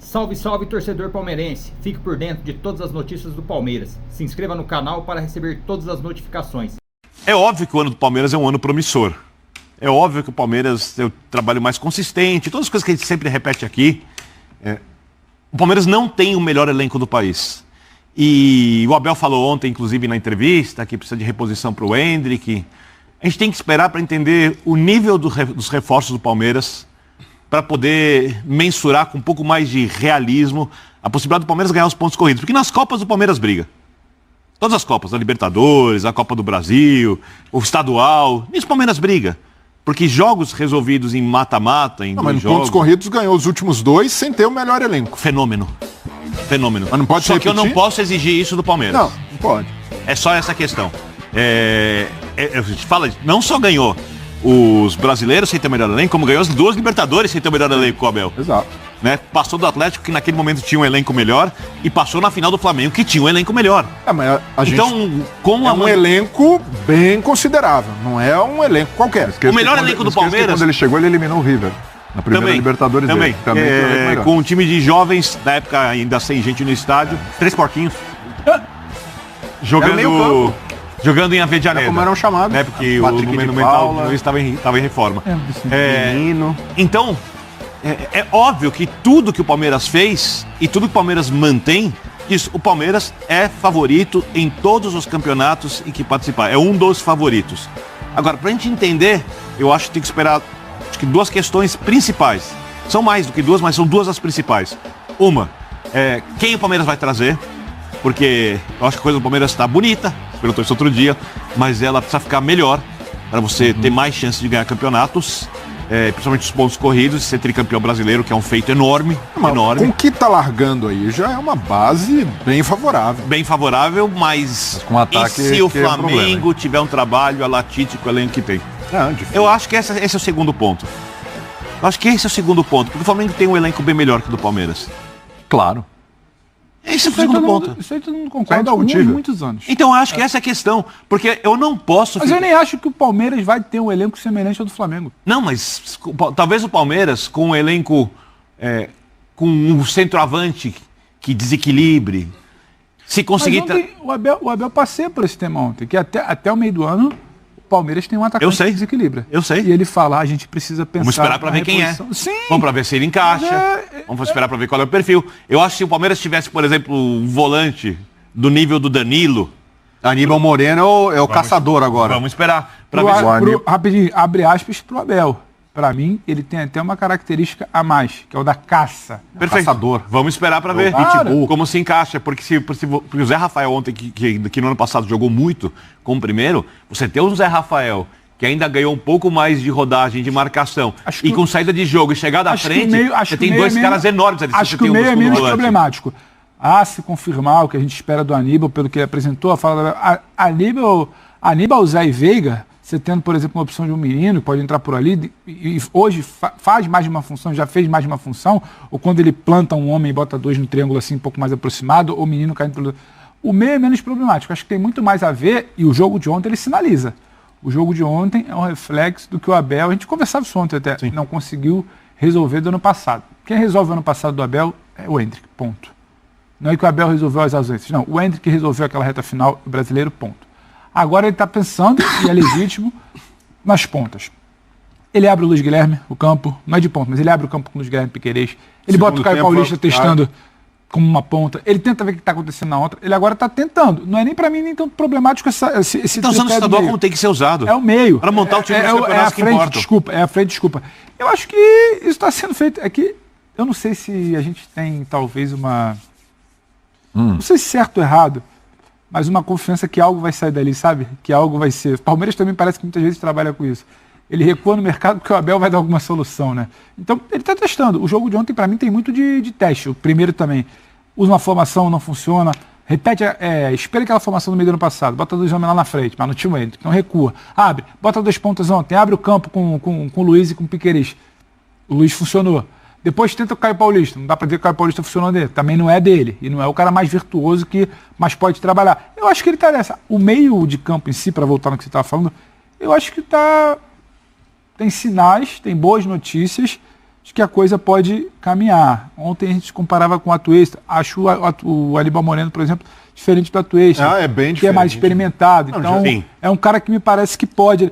Salve, salve, torcedor palmeirense! Fique por dentro de todas as notícias do Palmeiras. Se inscreva no canal para receber todas as notificações. É óbvio que o ano do Palmeiras é um ano promissor. É óbvio que o Palmeiras tem o trabalho mais consistente, todas as coisas que a gente sempre repete aqui. O Palmeiras não tem o melhor elenco do país. E o Abel falou ontem, inclusive na entrevista, que precisa de reposição para o Endrick. A gente tem que esperar para entender o nível dos reforços do Palmeiras, para poder mensurar com um pouco mais de realismo a possibilidade do Palmeiras ganhar os pontos corridos. Porque nas Copas o Palmeiras briga. Todas as Copas, a Libertadores, a Copa do Brasil, o Estadual, nisso o Palmeiras briga. Porque jogos resolvidos em mata-mata, em dois jogos... pontos corridos ganhou os últimos dois sem ter o melhor elenco. Fenômeno. Fenômeno. Mas não pode Só que eu não posso exigir isso do Palmeiras. Não pode. É só essa questão. A gente fala, não só ganhou os brasileiros sem ter o melhor elenco, como ganhou as duas Libertadores sem ter o melhor elenco com o Abel. Exato. Né? Passou do Atlético, que naquele momento tinha um elenco melhor, e passou na final do Flamengo, que tinha um elenco melhor. Mas a gente então, com um elenco bem considerável, não é um elenco qualquer. O melhor elenco do Palmeiras... Quando ele chegou, ele eliminou o River. Na primeira Libertadores também. dele. Também com um time de jovens, na época ainda sem gente no estádio, 3 porquinhos. Jogando em Avedianeda. Como eram chamados. Né? Porque o Monumental estava em reforma. Então, é óbvio que tudo que o Palmeiras fez e tudo que o Palmeiras mantém, diz, o Palmeiras é favorito em todos os campeonatos em que participar. É um dos favoritos. Agora, pra gente entender, eu acho que tem que esperar duas questões principais. São mais do que duas, mas são duas as principais. Uma, quem o Palmeiras vai trazer, porque eu acho que a coisa do Palmeiras está bonita, perguntou isso outro dia, mas ela precisa ficar melhor para você ter mais chances de ganhar campeonatos, principalmente os pontos corridos, ser tricampeão brasileiro, que é um feito enorme. Com o que tá largando aí, já é uma base bem favorável. Bem favorável, mas com ataque, e se o Flamengo tiver um trabalho a Tite com o elenco que tem? Eu acho que esse é o segundo ponto. Porque o Flamengo tem um elenco bem melhor que o do Palmeiras. Claro. Esse é o segundo ponto. Isso aí todo mundo concorda há muitos anos. Então eu acho que essa é a questão. Porque eu não posso... Mas eu nem acho que o Palmeiras vai ter um elenco semelhante ao do Flamengo. Não, mas talvez o Palmeiras, com um elenco, com um centroavante que desequilibre, se conseguir... O Abel passei por esse tema ontem, que até o meio do ano... O Palmeiras tem um atacante que desequilibra. Eu sei. E ele fala, a gente precisa pensar... Vamos esperar para ver quem é. Sim. Vamos para ver se ele encaixa. Vamos esperar para ver qual é o perfil. Eu acho que se o Palmeiras tivesse, por exemplo, um volante do nível do Danilo... Aníbal Moreno é o caçador agora. Vamos esperar para ver se... Rapidinho, abre aspas pro Abel. Para mim, ele tem até uma característica a mais, que é o da caça. Perfeito. Caçador. Vamos esperar para ver como se encaixa. Porque o Zé Rafael ontem, que no ano passado jogou muito como primeiro, você tem o Zé Rafael, que ainda ganhou um pouco mais de rodagem, de marcação, e com saída de jogo e chegada à frente, você tem dois caras enormes ali. Acho que o meio é menos problemático. Se confirmar o que a gente espera do Aníbal, pelo que ele apresentou, Aníbal, Zé e Veiga, você tendo, por exemplo, uma opção de um menino que pode entrar por ali e hoje faz mais de uma função, já fez mais de uma função, ou quando ele planta um homem e bota dois no triângulo assim um pouco mais aproximado, ou o menino caindo pelo... O meio é menos problemático. Acho que tem muito mais a ver, e o jogo de ontem ele sinaliza. O jogo de ontem é um reflexo do que o Abel, a gente conversava isso ontem até, não conseguiu resolver do ano passado. Quem resolve o ano passado do Abel é o Endrick, ponto. Não é que o Abel resolveu as ausências, não. O Endrick resolveu aquela reta final do brasileiro, ponto. Agora ele está pensando, e é legítimo, nas pontas. Ele abre o Luiz Guilherme, o campo, não é de ponta, mas ele abre o campo com o Luiz Guilherme Piquerez. Ele bota o Caio Paulista testando como uma ponta. Ele tenta ver o que está acontecendo na outra. Ele agora está tentando. Não é nem para mim nem tão problemático esse então usando o estadual como tem que ser usado. É o meio. Para montar o time dos campeonatos que importam. É a frente, desculpa. Eu acho que isso está sendo feito. É que eu não sei se a gente tem talvez uma... Não sei se certo ou errado, mas uma confiança que algo vai sair dali, sabe? Que algo vai ser... O Palmeiras também parece que muitas vezes trabalha com isso. Ele recua no mercado porque o Abel vai dar alguma solução, né? Então, ele está testando. O jogo de ontem, para mim, tem muito de teste. O primeiro também. Usa uma formação, não funciona. Repete, espera aquela formação do meio do ano passado. Bota dois homens lá na frente, mas no time entra. Então recua. Abre. Bota dois pontas ontem. Abre o campo com o Luiz e com o Piquerez. O Luiz funcionou. Depois tenta o Caio Paulista. Não dá para dizer que o Caio Paulista funcionou dele. Também não é dele. E não é o cara mais virtuoso que mais pode trabalhar. Eu acho que ele está nessa. O meio de campo em si, para voltar no que você estava falando, eu acho que está... Tem sinais, tem boas notícias de que a coisa pode caminhar. Ontem a gente comparava com o Atuesta. Acho o Aníbal Moreno, por exemplo, diferente do Atuesta. É bem diferente. Que é mais experimentado. Não, então, sim. é um cara que me parece que pode.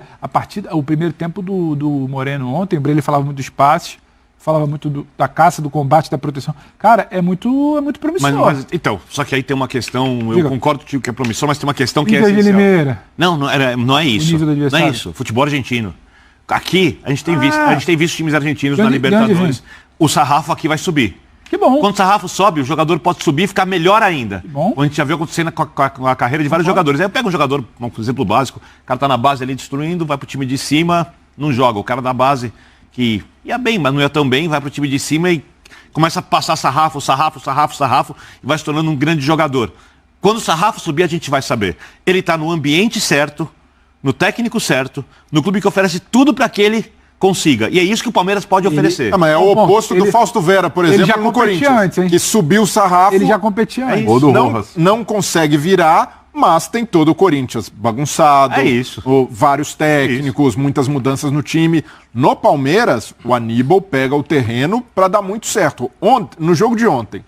O primeiro tempo do Moreno ontem, ele falava muito dos passes, falava muito da caça, do combate, da proteção. Cara, é muito promissor. Então, só que aí tem uma questão, eu Diga. concordo contigo que é promissor, mas tem uma questão que é Inter de essencial. Limeira. Não é isso. nível do Não é adversário. isso. Futebol argentino. Aqui, a gente tem visto times argentinos na De onde Libertadores. O sarrafo aqui vai subir. Que bom. Quando o sarrafo sobe, o jogador pode subir e ficar melhor ainda. Que bom. A gente já viu acontecendo com a carreira de vários jogadores. Aí eu pego um jogador, por exemplo, básico, o cara tá na base ali destruindo, vai pro time de cima, não joga. O cara da base, que ia bem, mas não ia tão bem, vai pro time de cima e começa a passar sarrafo, e vai se tornando um grande jogador. Quando o sarrafo subir, a gente vai saber. Ele tá no ambiente certo, no técnico certo, no clube que oferece tudo para que ele consiga. E é isso que o Palmeiras pode oferecer. Mas é o oposto do Fausto Vera, por exemplo, já no competia Corinthians. antes, hein? Que subiu o sarrafo. Ele já competia antes. Ou do Rojas. Não consegue virar, mas tem todo o Corinthians bagunçado. É isso. Vários técnicos, muitas mudanças no time. No Palmeiras, o Aníbal pega o terreno para dar muito certo. No jogo de ontem,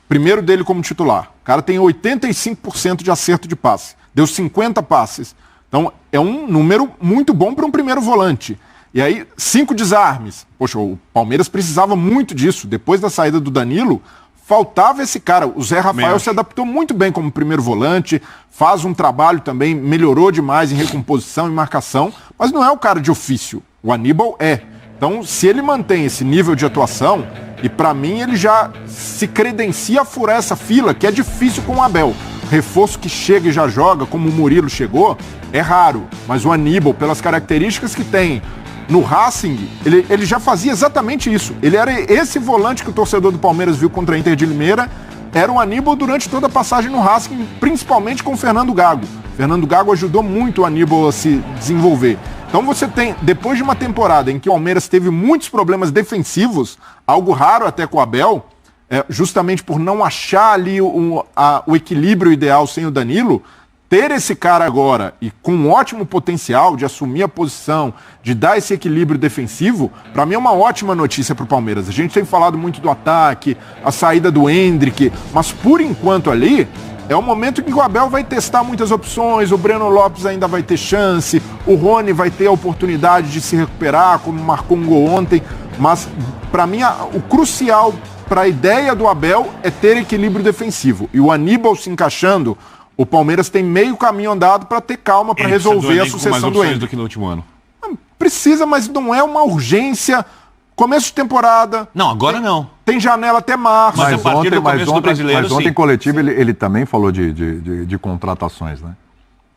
primeiro dele como titular, o cara tem 85% de acerto de passe. Deu 50 passes. Então, é um número muito bom para um primeiro volante. E aí, 5 desarmes. Poxa, o Palmeiras precisava muito disso. Depois da saída do Danilo, faltava esse cara. O Zé Rafael se adaptou muito bem como primeiro volante, faz um trabalho também, melhorou demais em recomposição e marcação, mas não é o cara de ofício. O Aníbal é. Então, se ele mantém esse nível de atuação, e para mim ele já se credencia a furar essa fila, que é difícil com o Abel. Reforço que chega e já joga, como o Murilo chegou, é raro. Mas o Aníbal, pelas características que tem no Racing, ele já fazia exatamente isso. Ele era esse volante que o torcedor do Palmeiras viu contra a Inter de Limeira, era o Aníbal durante toda a passagem no Racing, principalmente com o Fernando Gago. Fernando Gago ajudou muito o Aníbal a se desenvolver. Então você tem, depois de uma temporada em que o Palmeiras teve muitos problemas defensivos, algo raro até com o Abel, justamente por não achar ali o equilíbrio ideal sem o Danilo, ter esse cara agora e com um ótimo potencial de assumir a posição, de dar esse equilíbrio defensivo, para mim é uma ótima notícia para o Palmeiras. A gente tem falado muito do ataque, a saída do Endrick, mas por enquanto ali é o momento em que o Abel vai testar muitas opções, o Breno Lopes ainda vai ter chance, o Rony vai ter a oportunidade de se recuperar, como marcou um gol ontem, mas para mim o crucial para a ideia do Abel é ter equilíbrio defensivo. E o Aníbal se encaixando, o Palmeiras tem meio caminho andado para ter calma para resolver a sucessão do Endrick. do que no último ano. Precisa, mas não é uma urgência. Começo de temporada. Não, agora não. Tem janela até março. Mas a partir do começo do Brasileiro, mas ontem sim. coletivo ele também falou de contratações, né?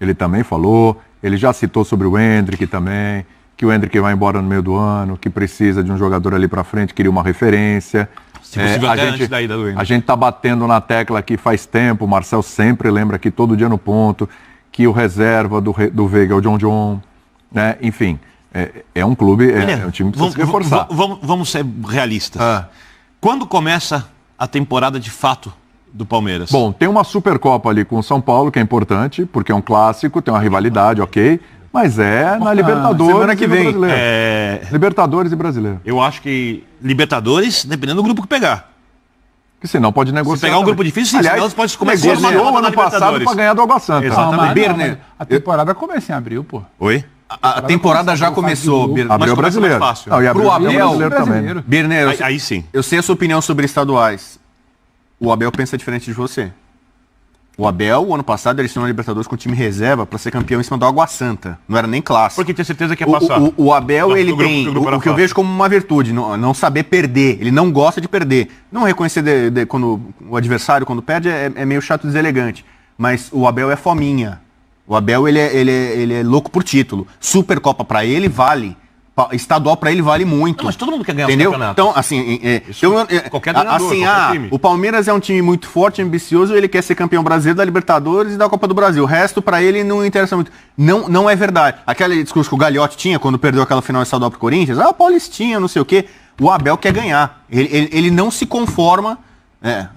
Ele também falou, ele já citou sobre o Endrick também, que o Endrick vai embora no meio do ano, que precisa de um jogador ali para frente, queria uma referência. Se possível, até antes da ida do Endrick. A gente tá batendo na tecla aqui faz tempo, o Marcel sempre lembra aqui todo dia no ponto, que o reserva do Veiga é o John, né? Enfim, é um clube, é um time que precisa se reforçar. Vamos ser realistas. Quando começa a temporada de fato do Palmeiras? Bom, tem uma Supercopa ali com o São Paulo, que é importante, porque é um clássico, tem uma rivalidade, ok, mas na Libertadores semana que vem. Libertadores e Brasileiro. Eu acho que Libertadores, dependendo do grupo que pegar. Que senão pode negociar. Se pegar um grupo difícil, sim, aliás, senão pode começar negociou uma ano passado para ganhar do Água Santa. Exatamente. Berner, a temporada começa em abril, pô. Oi? A temporada já começou. Abriu o Brasileiro. Fácil. Não, e Pro abriu Abel, o Brasileiro também. Berner, Aí sim. eu sei a sua opinião sobre estaduais. O Abel pensa diferente de você. O Abel, o ano passado, ele estreou na Libertadores com o time reserva para ser campeão em cima do Água Santa. Não era nem clássico. Porque tinha certeza que ia passar. O Abel, ele tem o que eu fácil. vejo como uma virtude, não saber perder. Ele não gosta de perder. Não reconhecer quando o adversário, quando perde, é meio chato e deselegante. Mas o Abel é fominha. O Abel, ele é louco por título. Supercopa para ele vale. Estadual para ele vale muito. Não, mas todo mundo quer ganhar entendeu? os campeonatos. Então, assim, qualquer treinador, assim, qualquer time. o Palmeiras é um time muito forte, ambicioso, ele quer ser campeão brasileiro da Libertadores e da Copa do Brasil. O resto, para ele, não interessa muito. Não é verdade. Aquele discurso que o Gagliotti tinha quando perdeu aquela final estadual pro Corinthians, Paulistinha, não sei o quê. O Abel quer ganhar. Ele não se conforma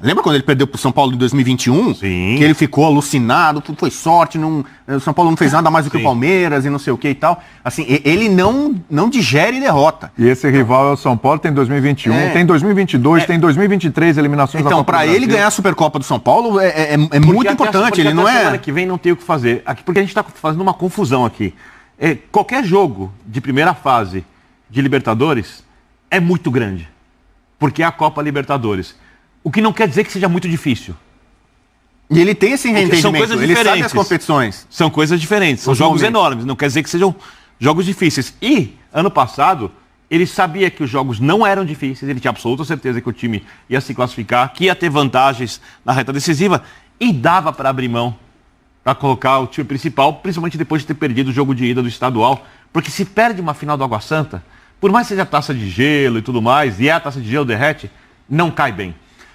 Lembra quando ele perdeu pro São Paulo em 2021? Sim. Que ele ficou alucinado, foi sorte, o São Paulo não fez nada mais do que o Palmeiras e não sei o que e tal. Assim, ele não digere derrota. E esse rival é o São Paulo, tem 2021, tem 2022, tem 2023 eliminações da Então, Copa pra do ele Brasil. ganhar a Supercopa do São Paulo é muito importante. Ele não semana que vem não tem o que fazer. Porque a gente tá fazendo uma confusão aqui. Qualquer jogo de primeira fase de Libertadores é muito grande. Porque é a Copa Libertadores. O que não quer dizer que seja muito difícil. E ele tem esse entendimento, São coisas ele diferentes. sabe as competições. São coisas diferentes, são Os jogos momentos. enormes, não quer dizer que sejam jogos difíceis. E, ano passado, ele sabia que os jogos não eram difíceis, ele tinha absoluta certeza que o time ia se classificar, que ia ter vantagens na reta decisiva, e dava para abrir mão, para colocar o time principal, principalmente depois de ter perdido o jogo de ida do estadual, porque se perde uma final do Água Santa, por mais que seja taça de gelo e tudo mais, e a taça de gelo derrete, não cai bem.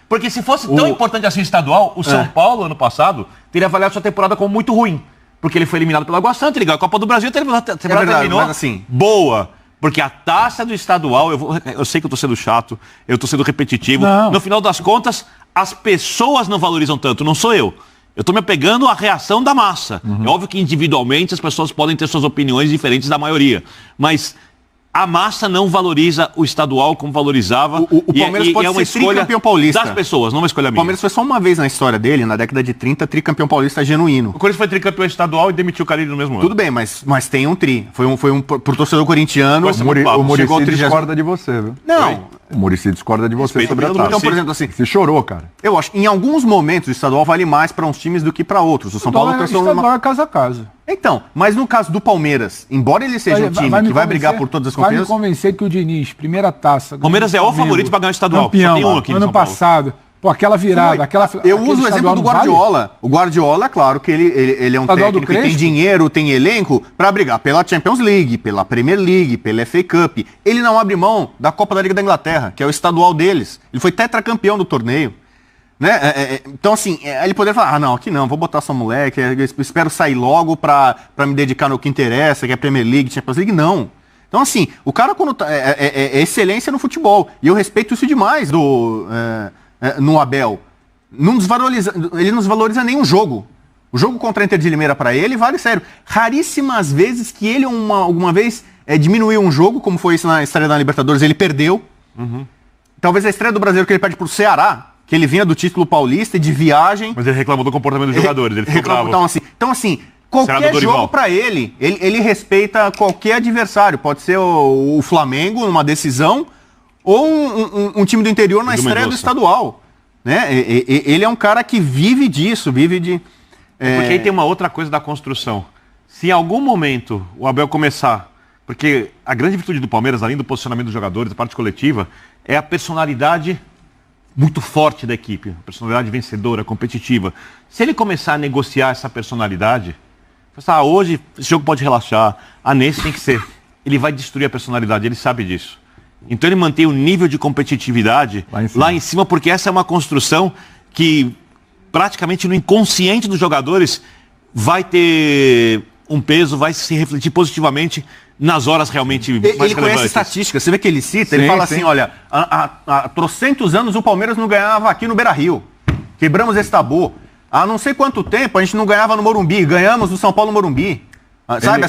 Porque se fosse tão importante assim o estadual, o São Paulo, ano passado, teria avaliado sua temporada como muito ruim. Porque ele foi eliminado pela Água Santa, ele ganhou a Copa do Brasil, a temporada terminou mas assim, boa. Porque a taça do estadual, eu sei que eu tô sendo chato, eu tô sendo repetitivo. Não. No final das contas, as pessoas não valorizam tanto, não sou eu. Eu tô me apegando à reação da massa. É óbvio que individualmente as pessoas podem ter suas opiniões diferentes da maioria. Mas a massa não valoriza o estadual como valorizava. O Palmeiras pode é uma ser escolha tricampeão paulista. das pessoas, não uma escolha O minha. Palmeiras foi só uma vez na história dele, na década de 30, tricampeão paulista genuíno. O Corinthians foi tricampeão estadual e demitiu o Carille no mesmo ano. Tudo bem, mas tem um tri. Foi um pro torcedor corintiano. Nossa, O chegou ao Muricy 30º. discorda de você, viu? Não. O Muricy discorda de você Respeito sobre a pelo taça. Então, por exemplo, assim, Você chorou, cara. eu acho que em alguns momentos o estadual vale mais para uns times do que para outros. O São Paulo torceu estadual é casa a casa. Então, mas no caso do Palmeiras, embora ele seja um time que vai brigar por todas as Vai me competições, convencer que o Diniz, primeira taça. Palmeiras é o favorito para ganhar o estadual. Campeão, Só tem um aqui no ano São Paulo. passado. Pô, aquela virada, eu aquele uso o exemplo estadual do não vale? Guardiola. O Guardiola, claro que ele é um Estadual do técnico que tem Crespo? dinheiro, tem elenco para brigar pela Champions League, pela Premier League, pela FA Cup. Ele não abre mão da Copa da Liga da Inglaterra, que é o estadual deles. Ele foi tetracampeão do torneio. Né? Então, assim, ele poderia falar, não, aqui não, vou botar só moleque, eu espero sair logo para me dedicar no que interessa, que é Premier League, Champions League, não. Então, assim, o cara quando é excelência no futebol, e eu respeito isso demais no Abel. Ele não desvaloriza nenhum jogo. O jogo contra a Inter de Limeira para ele vale sério. Raríssimas vezes que ele alguma vez diminuiu um jogo, como foi isso na estreia da Libertadores, ele perdeu. Talvez a estreia do Brasileiro que ele perde pro Ceará, que ele vinha do título paulista e de viagem. Mas ele reclamou do comportamento dos jogadores, ele ficou bravo. Então, assim, qualquer jogo para ele respeita qualquer adversário. Pode ser o Flamengo numa decisão ou um time do interior na estreia do estadual. Né? Ele é um cara que vive disso, vive de... Porque aí tem uma outra coisa da construção. Se em algum momento o Abel começar... Porque a grande virtude do Palmeiras, além do posicionamento dos jogadores, da parte coletiva, é a personalidade muito forte da equipe. A personalidade vencedora, competitiva. Se ele começar a negociar essa personalidade, hoje esse jogo pode relaxar, nesse tem que ser. Ele vai destruir a personalidade, ele sabe disso. Então ele mantém o nível de competitividade lá em cima, porque essa é uma construção que praticamente no inconsciente dos jogadores vai ter um peso, vai se refletir positivamente nas horas realmente mais relevantes. Ele conhece estatística, você vê que ele cita, ele fala assim, olha, há trocentos anos o Palmeiras não ganhava aqui no Beira-Rio. Quebramos esse tabu. Há não sei quanto tempo a gente não ganhava no Morumbi, ganhamos no São Paulo no Morumbi. Sabe,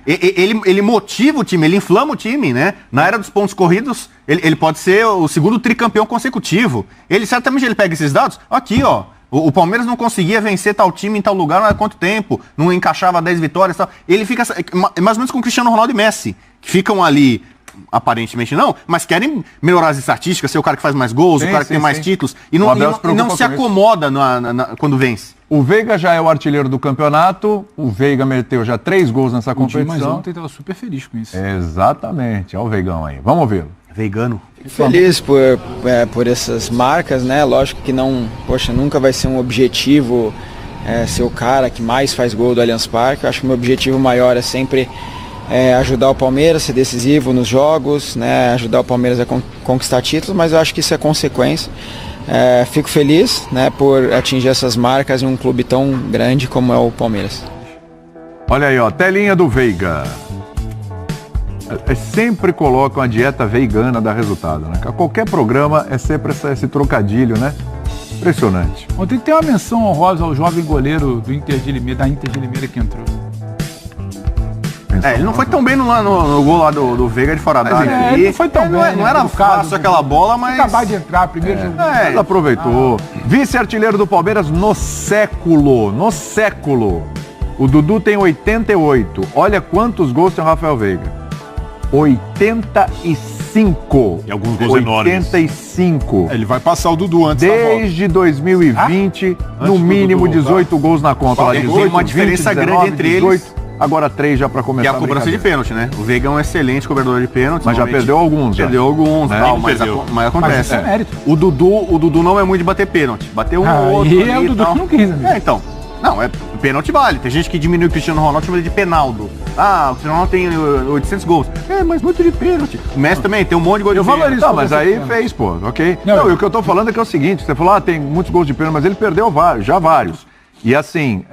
ele motiva o time, ele inflama o time, né? Na era dos pontos corridos, ele pode ser o segundo tricampeão consecutivo. Certamente ele pega esses dados, aqui, ó. O Palmeiras não conseguia vencer tal time em tal lugar há quanto tempo, não encaixava 10 vitórias e tal. Ele fica mais ou menos com o Cristiano Ronaldo e Messi, que ficam ali, aparentemente não, mas querem melhorar as estatísticas, ser o cara que faz mais gols, o cara que tem mais títulos, e não se acomoda quando vence. O Veiga já é o artilheiro do campeonato, o Veiga meteu já 3 gols nessa competição. Mas ontem estava super feliz com isso. Exatamente, olha o Veigão aí, vamos ouvi-lo. Veigano. Feliz por essas marcas, né? Lógico que nunca vai ser um objetivo ser o cara que mais faz gol do Allianz Parque. Eu acho que o meu objetivo maior é sempre ajudar o Palmeiras, ser decisivo nos jogos, né? Ajudar o Palmeiras a conquistar títulos, mas eu acho que isso é consequência. Fico feliz, né, por atingir essas marcas em um clube tão grande como é o Palmeiras. Olha aí, ó, telinha do Veiga. Sempre colocam a dieta veigana dar resultado, né? Qualquer programa é sempre esse trocadilho, né? Impressionante. Ontem tem uma menção honrosa ao jovem goleiro do Inter de Limeira, da Inter de Limeira que entrou. Ele não foi tão bem no gol lá do Veiga de fora da área. Ele não foi tão bem. Não era fácil aquela bola, mas... Acabar de entrar, primeiro jogo. Mas aproveitou. Vice-artilheiro do Palmeiras no século. No século. O Dudu tem 88. Olha quantos gols tem o Rafael Veiga. 85. E alguns gols enormes. 85. Ele vai passar o Dudu antes da volta. Desde 2020, no mínimo 18 gols na conta. Lá, Tem 18, uma diferença 20, grande entre 18, eles. Agora 3 já para E começar a cobrança de brincadeira. pênalti, né? O Veiga é um excelente cobrador de pênalti. Mas já perdeu alguns, já. Perdeu alguns, Né? tal, Ele mas, perdeu. mas acontece. Mas isso é mérito. O Dudu não é muito de bater pênalti. Bateu um ou outro Aí é ali o e Dudu tal. que não quis, amigo. Então. Não, pênalti vale. Tem gente que diminui o Cristiano Ronaldo, chama ele de penaldo. Ah, o Cristiano Ronaldo tem 800 gols. Mas muito de pênalti. O Messi também tem um monte de gol de pênalti. valorizo. Não, mas aí fez, pô, ok? Não, e o que eu tô falando é que é o seguinte, você falou, tem muitos gols de pênalti, mas ele perdeu já vários. E assim,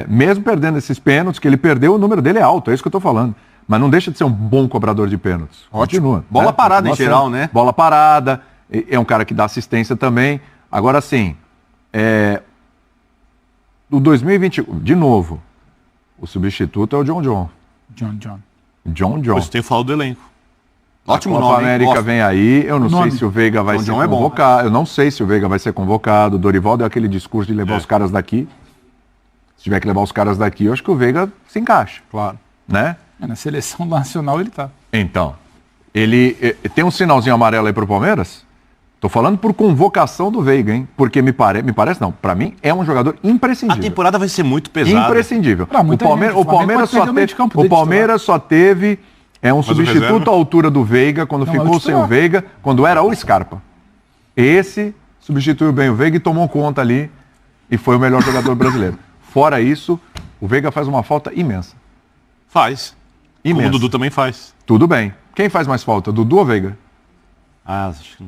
mesmo perdendo esses pênaltis, que ele perdeu, o número dele é alto, é isso que eu tô falando. Mas não deixa de ser um bom cobrador de pênaltis. Continua. Bola parada em Continua geral, sendo. né? Bola parada, é um cara que dá assistência também. Agora sim, o 2020, de novo, o substituto é o John. John. Você tem que falar do elenco. Ótimo a Copa nome, hein? América Gosto. vem aí, eu não sei se o Veiga vai John ser John é bom. convocado, eu não sei se o Veiga vai ser convocado, o Dorival deu aquele discurso de levar os caras daqui, se tiver que levar os caras daqui, eu acho que o Veiga se encaixa, Claro. né? Na seleção nacional ele tá. Então, ele tem um sinalzinho amarelo aí pro Palmeiras? Tô falando por convocação do Veiga, hein? Porque me parece não, pra mim é um jogador A imprescindível. temporada vai ser muito pesada. Imprescindível. Pra muita gente, O Palmeiras pode perder o meio de campo dele só teve um substituto reserva? à altura do Veiga quando Não, ficou é o sem o titular. Veiga, quando era o Scarpa. Esse substituiu bem o Veiga e tomou conta ali e foi o melhor jogador brasileiro. Fora isso, o Veiga faz uma falta imensa. Faz. Como Imensa. o Dudu também faz. Tudo bem. Quem faz mais falta, Dudu ou Veiga? Acho que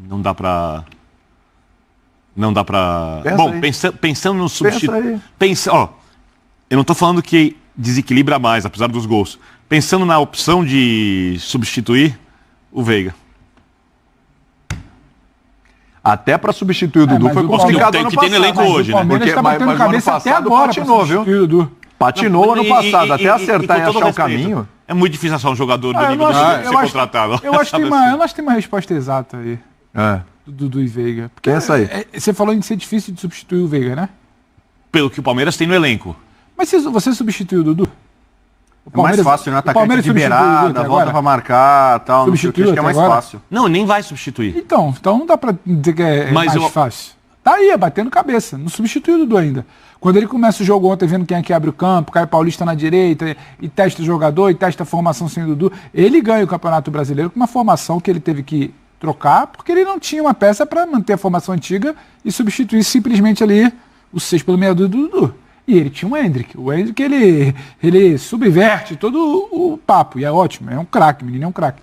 não dá pra... Não dá pra... Pensa Bom, aí. pensando no substituto... aí. Eu não tô falando que desequilibra mais, apesar dos gols. Pensando na opção de substituir, o Veiga. Até para substituir o Dudu mas foi o complicado Palmeiras- ano que tem no passado. elenco Mas hoje, o né? Palmeiras Porque- tá batendo mas o ano cabeça até passado agora patinou, pra viu? substituir o Dudu. Patinou ano passado, até acertar e com todo achar o respeito, caminho. É muito difícil achar um jogador do Ah, eu nível não do acho- Dudu eu ser acho- contratado. Eu acho que Sabe tem assim? eu acho que tem uma resposta exata aí. É. Do Dudu e Veiga. Porque Pensa aí. você falou em ser difícil de substituir o Veiga, né? Pelo que o Palmeiras tem no elenco. Mas você substituiu o Dudu? O É mais fácil, né? o Atacante Palmeiras de substituiu o Dudu beirada, até volta agora? pra marcar, tal. Não sei o que, Substituiu acho que é até mais agora? fácil. Não, nem vai substituir. Então não dá pra dizer que é Mas mais eu- fácil. Tá aí, batendo cabeça. Não substituiu o Dudu ainda. Quando ele começa o jogo ontem, vendo quem é que abre o campo, Caio Paulista na direita, e testa o jogador, e testa a formação sem o Dudu, ele ganha o Campeonato Brasileiro com uma formação que ele teve que trocar, porque ele não tinha uma peça para manter a formação antiga e substituir simplesmente ali o 6 pelo meio do Dudu. E ele tinha o Endrick. O Endrick, ele subverte todo o papo, e é ótimo, é um craque, o menino é um craque.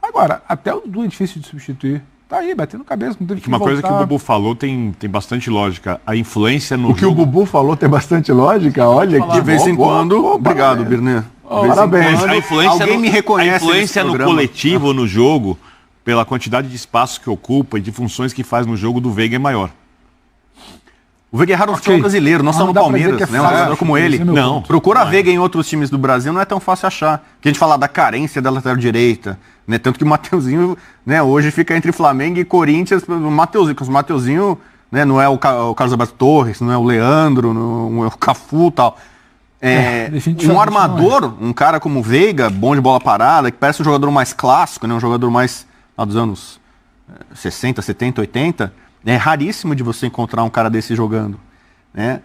Agora, até o Dudu é difícil de substituir. Tá aí, batendo cabeça, não teve que Uma coisa que o voltar. Bubu falou tem bastante lógica. A influência no O que o jogo... Bubu falou tem bastante lógica, olha que De vez em bom, quando. bom, Obrigado, parabéns. Birner. Parabéns. A influência Alguém me reconhece a influência nesse no programa. coletivo, no jogo, pela quantidade de espaço que ocupa e de funções que faz no jogo do Veiga é maior. O Veiga é raro no Ok. futebol brasileiro, não Mas só não no dá pra dizer Palmeiras, que é né? Um fácil, jogador como ele. esse é meu Não. ponto. Procura a Veiga em outros times do Brasil, não é tão fácil achar. Porque a gente fala da carência da lateral direita, né? Tanto que o Mateuzinho, né, hoje fica entre Flamengo e Corinthians, o Mateuzinho, porque o Mateuzinho, né, não é o Carlos Alberto Torres, não é o Leandro, não é o Cafu e tal. definitivamente Um armador, um cara como o Veiga, bom de bola parada, que parece um jogador mais clássico, né, um jogador mais lá dos anos 60, 70, 80, é raríssimo de você encontrar um cara desse jogando, né?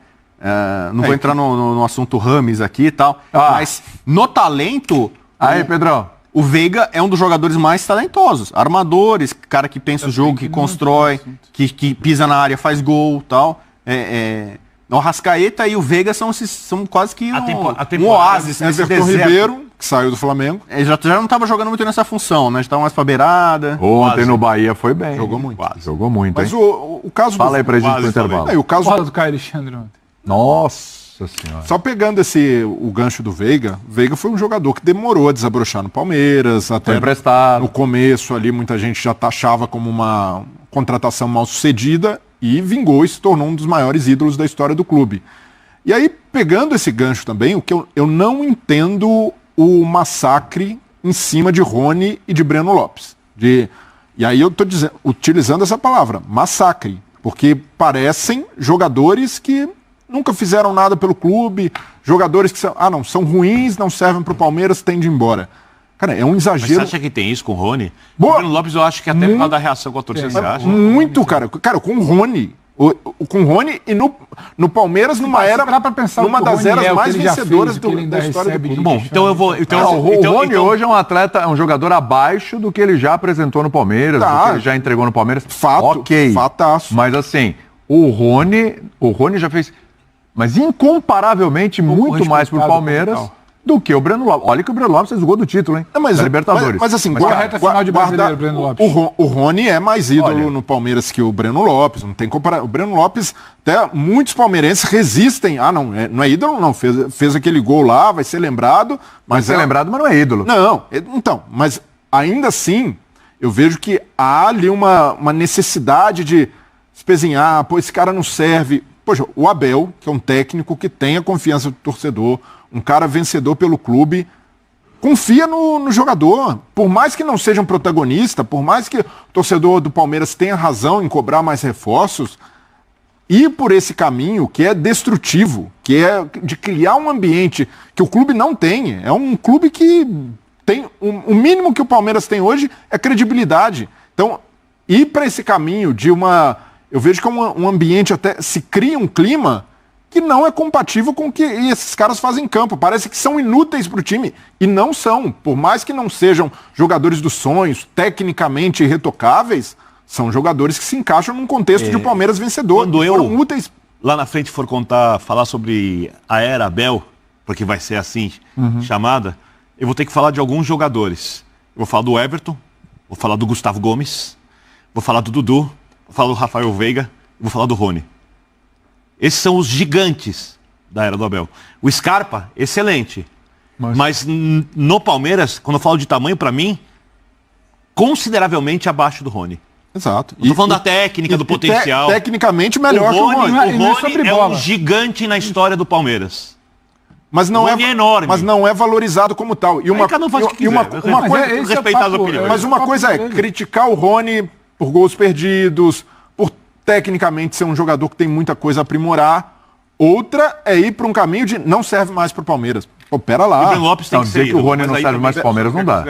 Não vou entrar no assunto Rames aqui e tal, mas no talento, Aí, Pedrão. o Veiga é um dos jogadores mais talentosos. Armadores, cara que pensa o jogo, que constrói, que pisa na área, faz gol e tal. O Arrascaeta e o Veiga são quase que A um temporada- oásis nesse Everton deserto. Ribeiro, que saiu do Flamengo. Ele já não estava jogando muito nessa função, né? Já estava mais pra beirada. Ontem Quase. no Bahia foi bem. Jogou muito. Jogou muito, Mas hein? o caso Fala aí pra gente Quase pro intervalo. o caso Fala do Caio Alexandre ontem. Nossa senhora. Só pegando o gancho do Veiga, Veiga foi um jogador que demorou a desabrochar no Palmeiras, Foi até emprestado. no começo ali muita gente já taxava como uma contratação mal sucedida e vingou e se tornou um dos maiores ídolos da história do clube. E aí, pegando esse gancho também, o que eu não entendo o massacre em cima de Rony e de Breno Lopes. E aí eu estou utilizando essa palavra, massacre, porque parecem jogadores que nunca fizeram nada pelo clube, jogadores que são ruins, não servem para o Palmeiras, tem de ir embora. Cara, é um exagero. Mas você acha que tem isso com o Rony? Boa. O Breno Lopes, eu acho que até por causa da reação com a torcida, você acha? Muito, cara. Cara, com o Rony. Com o Rony e no Palmeiras, numa das eras mais vencedoras da história do clube. Bom, então eu vou. O Rony hoje é um atleta, é um jogador abaixo do que ele já apresentou no Palmeiras, do que ele já entregou no Palmeiras. Fataço. Mas assim, o Rony já fez, mas incomparavelmente muito mais pro Palmeiras do que o Breno Lopes. Olha que o Breno Lopes fez o gol do título, hein? Da Libertadores. Mas assim, a reta final de brasileiro, Breno Lopes. O Rony é mais ídolo no Palmeiras que o Breno Lopes, não tem comparação. O Breno Lopes, até muitos palmeirenses resistem. Não é ídolo não, fez aquele gol lá, vai ser lembrado. Mas lembrado, mas não é ídolo. Não, então, mas ainda assim, eu vejo que há ali uma necessidade de espezinhar, esse cara não serve. Poxa, o Abel, que é um técnico que tem a confiança do torcedor, um cara vencedor pelo clube, confia no jogador. Por mais que não seja um protagonista, por mais que o torcedor do Palmeiras tenha razão em cobrar mais reforços, ir por esse caminho que é destrutivo, que é de criar um ambiente que o clube não tem. É um clube que tem... O mínimo que o Palmeiras tem hoje é credibilidade. Então, ir para esse caminho de uma... Eu vejo que é um ambiente até... Se cria um clima que não é compatível com o que esses caras fazem em campo. Parece que são inúteis para o time. E não são. Por mais que não sejam jogadores dos sonhos, tecnicamente irretocáveis, são jogadores que se encaixam num contexto de um Palmeiras vencedor. Quando eu, úteis. Lá na frente, for falar sobre a era Abel, porque vai ser assim chamada, eu vou ter que falar de alguns jogadores. Eu vou falar do Everton, vou falar do Gustavo Gomes, vou falar do Dudu, vou falar do Rafael Veiga, vou falar do Rony. Esses são os gigantes da era do Abel. O Scarpa, excelente. Mas no Palmeiras, quando eu falo de tamanho, para mim, consideravelmente abaixo do Rony. Exato. Estou falando da técnica, do potencial. Tecnicamente melhor que o Rony. O Rony é um gigante na história do Palmeiras. Mas não é enorme. Mas não é valorizado como tal. E uma coisa é criticar o Rony por gols perdidos, por tecnicamente ser um jogador que tem muita coisa a aprimorar. Outra é ir para um caminho de não serve mais para o Palmeiras. Pô, pera lá. O Breno Lopes tem que dizer que o Rony não serve mais para o Palmeiras não dá.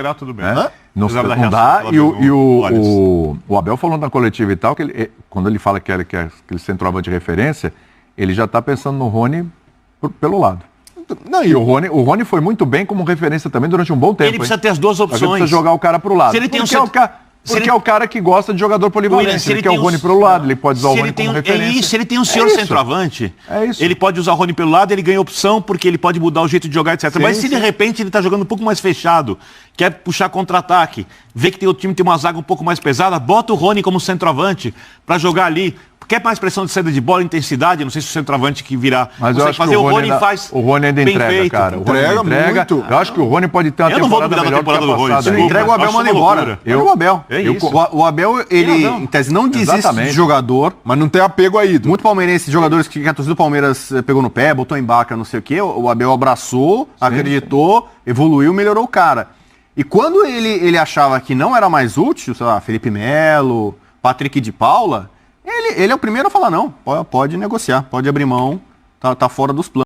Não dá. E o Abel falou na coletiva e tal, que ele, quando ele fala que é aquele centroavante de referência, ele já está pensando no Rony pelo lado. Não, e o Rony foi muito bem como referência também durante um bom tempo. Ele precisa ter as duas opções. Ele precisa jogar o cara pro lado. Se ele tem porque é o cara que gosta de jogador polivalente. Ele quer o Rony pro lado, ele pode usar o Rony como referência. É isso, se ele tem um senhor centroavante, ele pode usar o Rony pelo lado, ele ganha opção porque ele pode mudar o jeito de jogar, etc. Mas se de repente ele tá jogando um pouco mais fechado, quer puxar contra-ataque, vê que o time tem uma zaga um pouco mais pesada, bota o Rony como centroavante para jogar ali. Quer mais pressão de saída de bola, intensidade? Não sei se o centroavante que virá mas eu acho fazer, que o Rony faz. O Rony ainda entrega, feito. Cara. O Rony entrega muito. Eu acho que o Rony pode ter uma temporada melhor que a passada. Ele entrega, o Abel manda embora. O Abel. O Abel, ele, em tese, não desiste de jogador. Mas não tem apego aí. Muito palmeirense, jogadores que a torcida do Palmeiras pegou no pé, botou em baca, não sei o quê. O Abel abraçou, acreditou, evoluiu, melhorou o cara. E quando ele achava que não era mais útil, sei lá, Felipe Melo, Patrick de Paula... Ele é o primeiro a falar, não, pode negociar, pode abrir mão, tá fora dos planos.